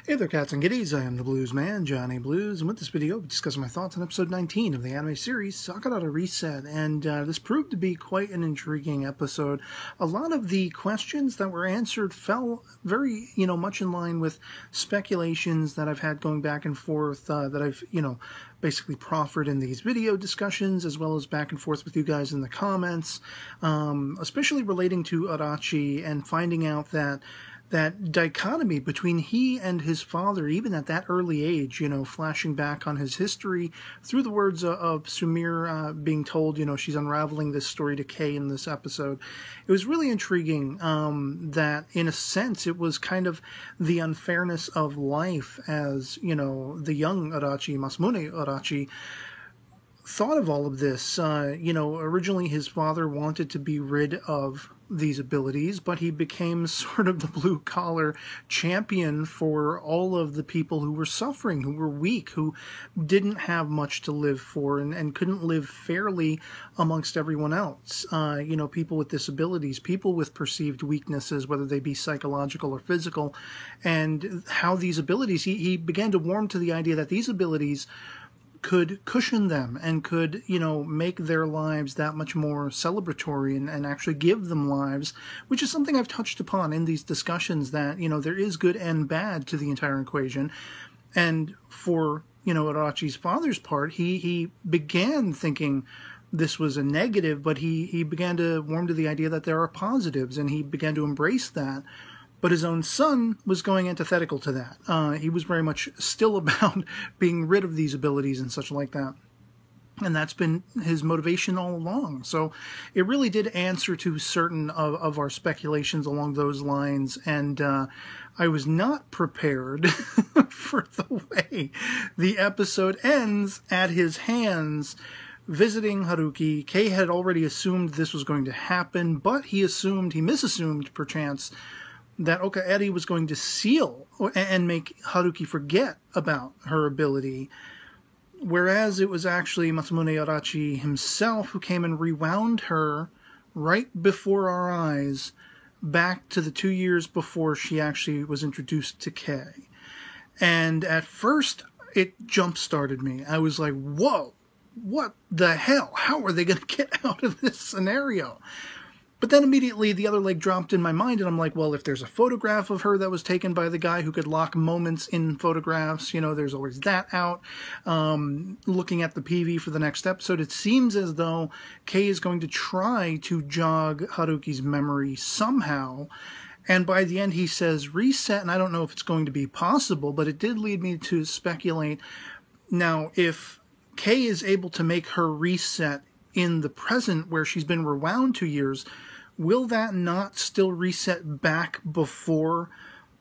Hey there, cats and kitties. I am the Blues Man, Johnny Blues, and with this video, I'll be discussing my thoughts on episode 19 of the anime series, Sakadara Reset, and this proved to be quite an intriguing episode. A lot of the questions that were answered fell very, much in line with speculations that I've had going back and forth, that I've, basically proffered in these video discussions, as well as back and forth with you guys in the comments, especially relating to Arachi and finding out that dichotomy between he and his father, even at that early age, flashing back on his history through the words of Sumire being told, she's unraveling this story to Kei in this episode. It was really intriguing that, in a sense, it was kind of the unfairness of life as, the young Arachi, Masamune Arachi, thought of all of this. Originally his father wanted to be rid of these abilities, but he became sort of the blue-collar champion for all of the people who were suffering, who were weak, who didn't have much to live for and couldn't live fairly amongst everyone else. People with disabilities, people with perceived weaknesses, whether they be psychological or physical, and how these abilities, he began to warm to the idea that these abilities could cushion them and could, make their lives that much more celebratory and actually give them lives, which is something I've touched upon in these discussions, that, there is good and bad to the entire equation. And for, Arachi's father's part, he began thinking this was a negative, but he began to warm to the idea that there are positives, and he began to embrace that. But his own son was going antithetical to that. He was very much still about being rid of these abilities and such like that. And that's been his motivation all along. So it really did answer to certain of our speculations along those lines. And I was not prepared for the way the episode ends at his hands visiting Haruki. Kei had already assumed this was going to happen, but he misassumed, perchance, that Okaeri was going to seal and make Haruki forget about her ability, whereas it was actually Masamune Arachi himself who came and rewound her right before our eyes back to the 2 years before she actually was introduced to Kei. And at first, it jump-started me. I was like, whoa, what the hell? How are they going to get out of this scenario? But then immediately the other leg dropped in my mind, and I'm like, well, if there's a photograph of her that was taken by the guy who could lock moments in photographs, there's always that out. Looking at the PV for the next episode, it seems as though Kei is going to try to jog Haruki's memory somehow. And by the end, he says reset, and I don't know if it's going to be possible, but it did lead me to speculate. Now, if Kei is able to make her reset in the present, where she's been rewound 2 years, will that not still reset back before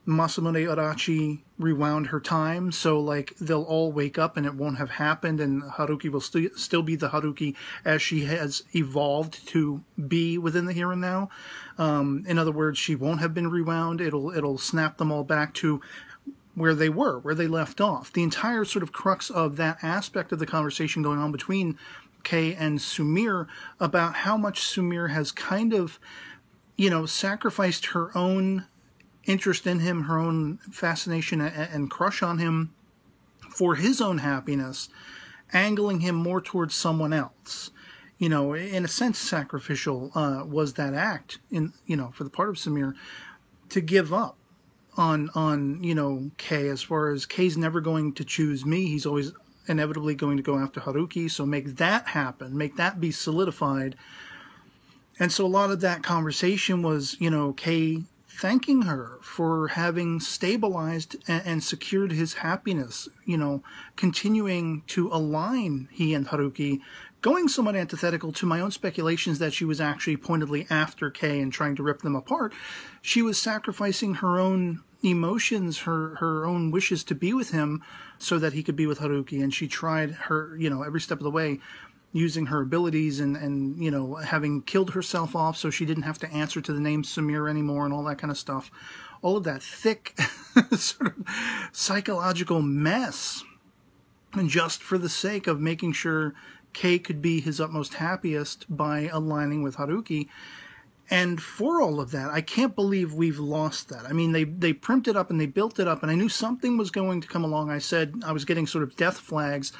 Masamune Arachi rewound her time? So, they'll all wake up and it won't have happened, and Haruki will still be the Haruki as she has evolved to be within the here and now. In other words, she won't have been rewound. It'll snap them all back to where they were, where they left off. The entire sort of crux of that aspect of the conversation going on between Kei and Sumire, about how much Sumire has kind of, sacrificed her own interest in him, her own fascination and crush on him for his own happiness, angling him more towards someone else. In a sense, sacrificial was that act, for the part of Sumire, to give up on Kei, as far as Kei's never going to choose me. He's always inevitably going to go after Haruki, so make that happen, make that be solidified. And so a lot of that conversation was, Kei thanking her for having stabilized and secured his happiness, continuing to align he and Haruki, going somewhat antithetical to my own speculations that she was actually pointedly after Kei and trying to rip them apart. She was sacrificing her own emotions, her own wishes to be with him so that he could be with Haruki, and she tried her, every step of the way, using her abilities and having killed herself off so she didn't have to answer to the name Sumire anymore and all that kind of stuff. All of that thick sort of psychological mess, and just for the sake of making sure Kei could be his utmost happiest by aligning with Haruki. And for all of that, I can't believe we've lost that. I mean, they primed it up and they built it up, and I knew something was going to come along. I said I was getting sort of death flags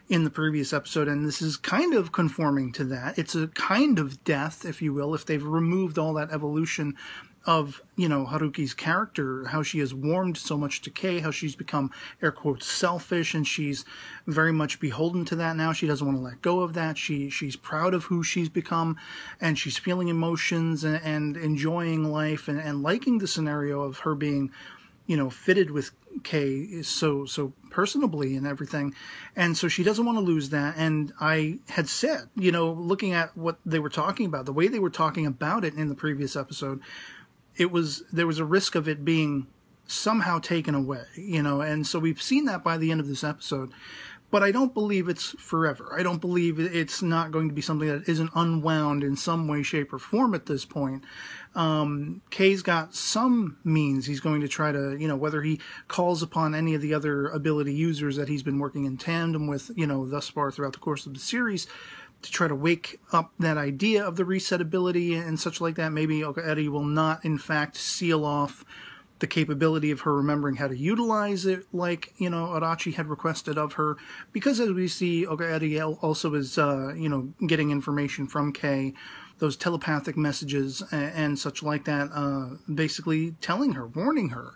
in the previous episode, and this is kind of conforming to that. It's a kind of death, if you will, if they've removed all that evolution of, Haruki's character, how she has warmed so much to Kei, how she's become, air quotes, selfish, and she's very much beholden to that now. She doesn't want to let go of that. She's proud of who she's become, and she's feeling emotions and enjoying life and liking the scenario of her being, fitted with Kei so personably and everything. And so she doesn't want to lose that. And I had said, looking at what they were talking about, the way they were talking about it in the previous episode, there was a risk of it being somehow taken away, and so we've seen that by the end of this episode. But I don't believe it's forever. I don't believe it's not going to be something that isn't unwound in some way, shape, or form at this point. Kei's got some means. He's going to try to, whether he calls upon any of the other ability users that he's been working in tandem with, thus far throughout the course of the series, to try to wake up that idea of the reset ability and such like that. Maybe Okaeri will not, in fact, seal off the capability of her remembering how to utilize it like, Adachi had requested of her. Because as we see, Okaeri also is, getting information from Kei, those telepathic messages and such like that, basically telling her, warning her,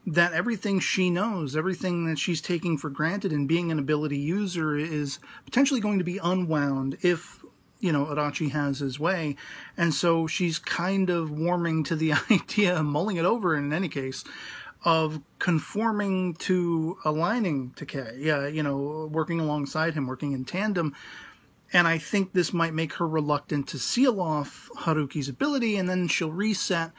that everything she knows, everything that she's taking for granted in being an ability user is potentially going to be unwound if, Adachi has his way. And so she's kind of warming to the idea, mulling it over in any case, of conforming to aligning to Kei, working alongside him, working in tandem. And I think this might make her reluctant to seal off Haruki's ability, and then she'll reset,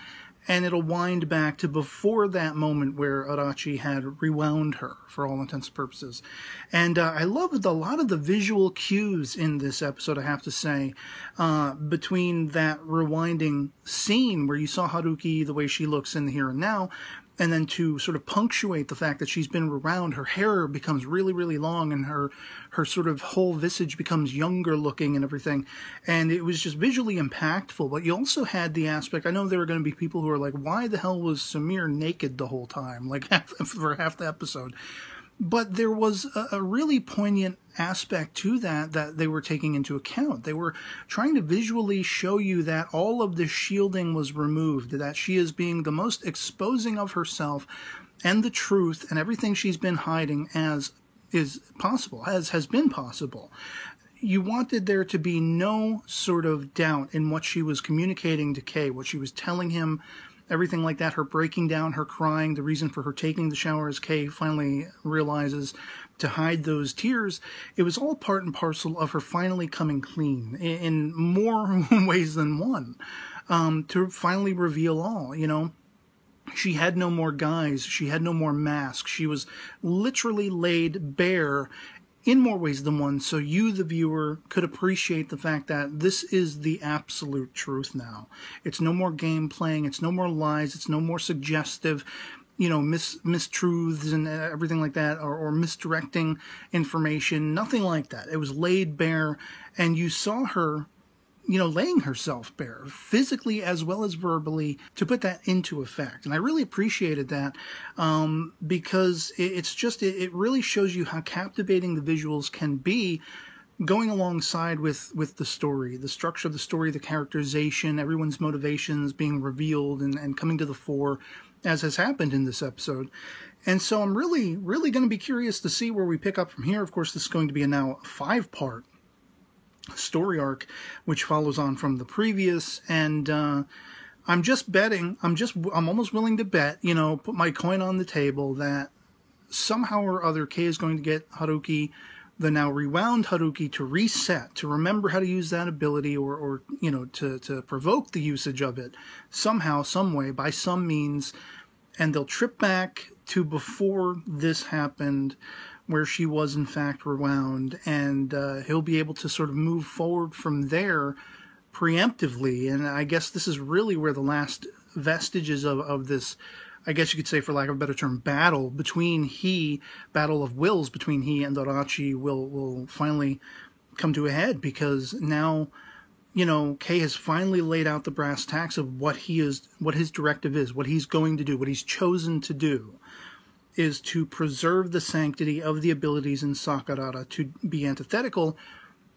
and it'll wind back to before that moment where Adachi had rewound her, for all intents and purposes. And I loved a lot of the visual cues in this episode, I have to say, between that rewinding scene where you saw Haruki the way she looks in the here and now, and then to sort of punctuate the fact that she's been around, her hair becomes really, really long, and her sort of whole visage becomes younger looking and everything. And it was just visually impactful. But you also had the aspect, I know there are going to be people who are like, why the hell was Samir naked the whole time? Like, for half the episode. But there was a really poignant aspect to that they were taking into account. They were trying to visually show you that all of the shielding was removed, that she is being the most exposing of herself and the truth and everything she's been hiding as is possible, as has been possible. You wanted there to be no sort of doubt in what she was communicating to Kei, what she was telling him, everything like that, her breaking down, her crying, the reason for her taking the shower as Kei finally realizes to hide those tears. It was all part and parcel of her finally coming clean in more ways than one, to finally reveal all, She had no more guise. She had no more mask. She was literally laid bare in more ways than one, so you, the viewer, could appreciate the fact that this is the absolute truth now. It's no more game playing, it's no more lies, it's no more suggestive, mistruths and everything like that, or misdirecting information, nothing like that. It was laid bare, and you saw her, laying herself bare, physically as well as verbally, to put that into effect. And I really appreciated that, because it really shows you how captivating the visuals can be, going alongside with the story, the structure of the story, the characterization, everyone's motivations being revealed and coming to the fore, as has happened in this episode. And so I'm really, really going to be curious to see where we pick up from here. Of course, this is going to be a now 5-part story arc, which follows on from the previous, and I'm just betting, I'm almost willing to bet, put my coin on the table that somehow or other Kei is going to get Haruki, the now rewound Haruki, to reset, to remember how to use that ability, or to provoke the usage of it somehow, some way, by some means, and they'll trip back to before this happened, where she was in fact rewound, and he'll be able to sort of move forward from there preemptively. And I guess this is really where the last vestiges of this, I guess you could say, for lack of a better term, battle of wills between he and Adachi will finally come to a head, because now you know, Kei has finally laid out the brass tacks of what his directive is, what he's going to do, what he's chosen to do, is to preserve the sanctity of the abilities in Sakurada, to be antithetical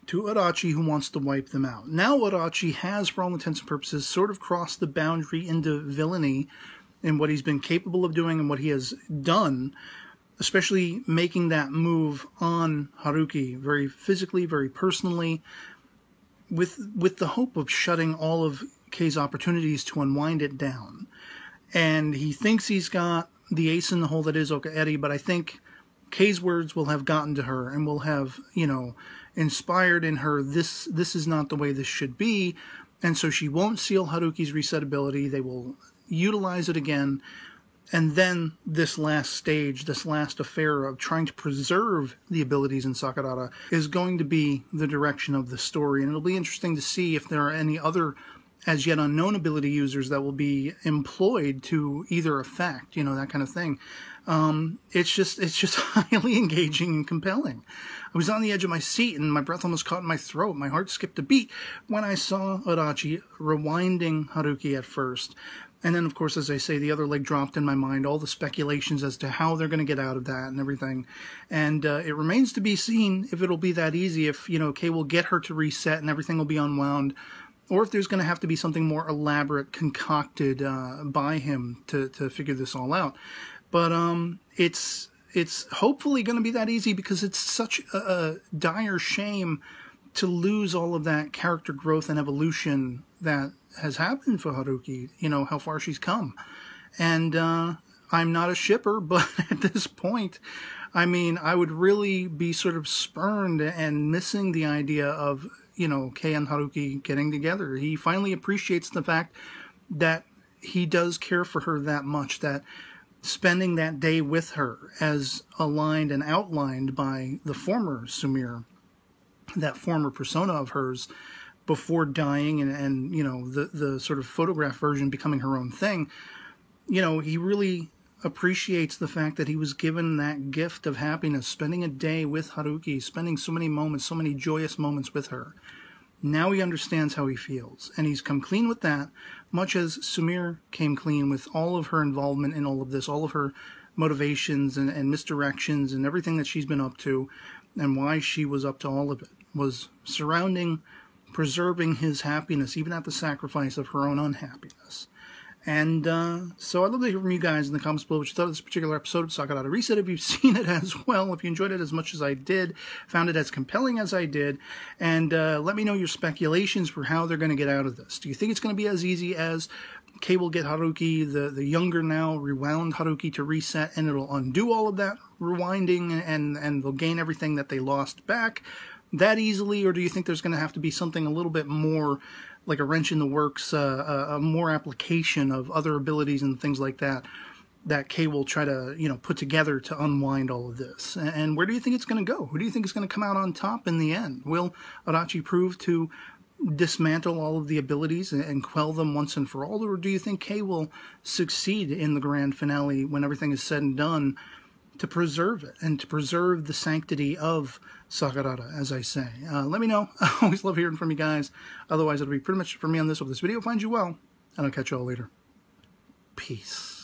to Adachi, who wants to wipe them out. Now Adachi has, for all intents and purposes, sort of crossed the boundary into villainy in what he's been capable of doing and what he has done, especially making that move on Haruki very physically, very personally, with the hope of shutting all of Kei's opportunities to unwind it down. And he thinks he's got the ace in the hole that is Okaeri, but I think Kei's words will have gotten to her and will have, you know, inspired in her, this is not the way this should be, and so she won't seal Haruki's reset ability. They will utilize it again, and then this last stage, this last affair of trying to preserve the abilities in Sakurada is going to be the direction of the story, and it'll be interesting to see if there are any other as yet unknown ability users that will be employed to either effect, you know, that kind of thing. It's just highly engaging and compelling. I was on the edge of my seat and my breath almost caught in my throat. My heart skipped a beat when I saw Adachi rewinding Haruki at first. And then, of course, as I say, the other leg dropped in my mind, all the speculations as to how they're going to get out of that and everything. And it remains to be seen if it'll be that easy, if, you know, Kei will get her to reset and everything will be unwound, or if there's going to have to be something more elaborate concocted by him to figure this all out. But it's hopefully going to be that easy, because it's such a dire shame to lose all of that character growth and evolution that has happened for Haruki, you know, how far she's come. And I'm not a shipper, but at this point, I mean, I would really be sort of spurned and missing the idea of, you know, Kei and Haruki getting together. He finally appreciates the fact that he does care for her that much, that spending that day with her, as aligned and outlined by the former Sumire, that former persona of hers, before dying and you know, the sort of photograph version becoming her own thing, you know, he really appreciates the fact that he was given that gift of happiness, spending a day with Haruki, spending so many moments, so many joyous moments with her. Now he understands how he feels, and he's come clean with that, much as Sumire came clean with all of her involvement in all of this, all of her motivations and misdirections and everything that she's been up to, and why she was up to all of it, was surrounding, preserving his happiness, even at the sacrifice of her own unhappiness. And so I'd love to hear from you guys in the comments below what you thought of this particular episode of Sakurada Reset. If you've seen it as well, if you enjoyed it as much as I did, found it as compelling as I did, and let me know your speculations for how they're going to get out of this. Do you think it's going to be as easy as Kei will get Haruki, the younger now, rewound Haruki to reset, and it'll undo all of that rewinding, and they'll gain everything that they lost back that easily? Or do you think there's going to have to be something a little bit more like a wrench in the works, a more application of other abilities and things like that, that Kei will try to, you know, put together to unwind all of this? And where do you think it's going to go? Who do you think is going to come out on top in the end? Will Adachi prove to dismantle all of the abilities and quell them once and for all? Or do you think Kei will succeed in the grand finale, when everything is said and done, to preserve it and to preserve the sanctity of Sakurada, as I say? Let me know. I always love hearing from you guys. Otherwise, it'll be pretty much for me on this. Hope this video finds you well, and I'll catch you all later. Peace.